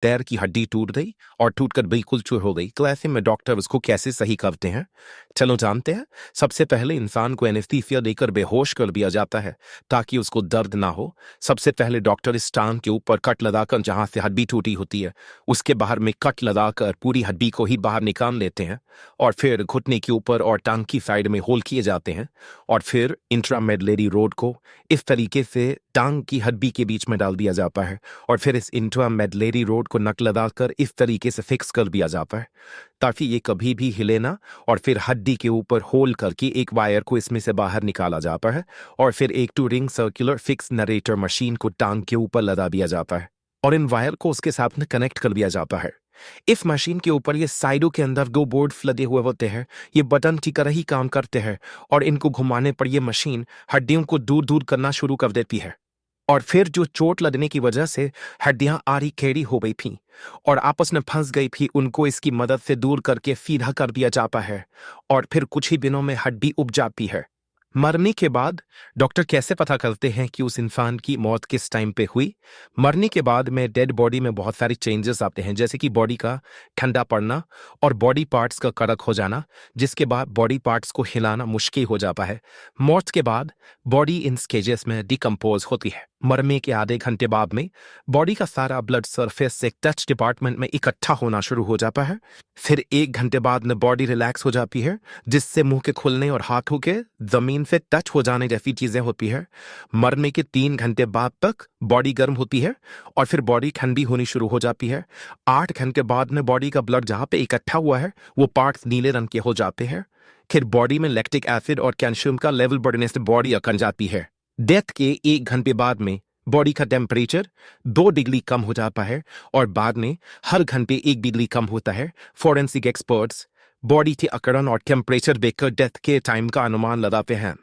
पैर की हड्डी टूट गई और टूटकर बिल्कुल चूर हो गई, तो ऐसे में डॉक्टर उसको कैसे सही करते हैं? चलो जानते हैं। सबसे पहले इंसान को एनेस्थीसिया देकर बेहोश कर दिया जाता है ताकि उसको दर्द ना हो। सबसे पहले डॉक्टर इस टांग के ऊपर कट लगाकर जहां से हड्डी टूटी होती है उसके बाहर में कट लगाकर पूरी हड्डी को ही बाहर निकाल लेते हैं, और फिर घुटने के ऊपर और टांग की साइड में होल किए जाते हैं, और फिर इंट्रामेडुलरी रोड को इस तरीके से टांग की हड्डी के बीच में डाल दिया जाता है, और फिर इस इंट्रामेडुलरी रोड को नक लगाकर इस तरीके से फिक्स कर दिया जाता है ताकि ये कभी भी हिले ना, और फिर हड्डी के ऊपर होल करके एक वायर को इसमें से बाहर निकाला जाता है, और फिर एक 2 ring circular fix narrator machine को टांग के ऊपर लगा दिया जाता है और इन वायर को उसके साथ में कनेक्ट कर दिया जाता है। इस मशीन के ऊपर ये साइडों के अंदर 2 बोर्ड लगे हुए होते हैं। ये बटन की तरह ही काम करते हैं और इनको घुमाने पर ये मशीन हड्डियों को दूर दूर करना शुरू कर देती है, और फिर जो चोट लगने की वजह से हड्डियां आड़ी टेढ़ी हो गई थी और आपस में फंस गई थी, उनको इसकी मदद से दूर करके सीधा कर दिया जाता है, और फिर कुछ ही दिनों में हड्डी उग जाती है। मरने के बाद डॉक्टर कैसे पता करते हैं कि उस इंसान की मौत किस टाइम पे हुई? मरने के बाद में डेड बॉडी में बहुत सारी चेंजेस आते हैं, जैसे कि बॉडी का ठंडा पड़ना और बॉडी पार्ट्स का कड़क हो जाना, जिसके बाद बॉडी पार्ट्स को हिलाना मुश्किल हो जाता है। मौत के बाद बॉडी इन स्टेजेस में डिकम्पोज होती है। मरने के आधे घंटे बाद में बॉडी का सारा ब्लड सरफेस से टच डिपार्टमेंट में इकट्ठा होना शुरू हो जाता है। फिर 1 घंटे बाद में बॉडी रिलैक्स हो जाती है, जिससे मुंह के खुलने और हाथों के जमीन से टच हो जाने जैसी चीजें होती है। मरने के 3 घंटे बाद तक बॉडी गर्म होती है और फिर बॉडी ठंडी होनी शुरू हो जाती है। 8 घंटे बाद में बॉडी का ब्लड जहां पे इकट्ठा हुआ है वो पार्ट्स नीले रंग के हो जाते हैं। फिर बॉडी में लैक्टिक एसिड और कैल्शियम का लेवल बढ़ने से बॉडी अकड़ जाती है। डेथ के 1 घंटे बाद में बॉडी का टेम्परेचर 2 डिग्री कम हो जाता है और बाद में हर घंटे 1 डिग्री कम होता है। फॉरेंसिक एक्सपर्ट्स बॉडी के अकड़न और टेम्परेचर देखकर डेथ के टाइम का अनुमान लगाते हैं।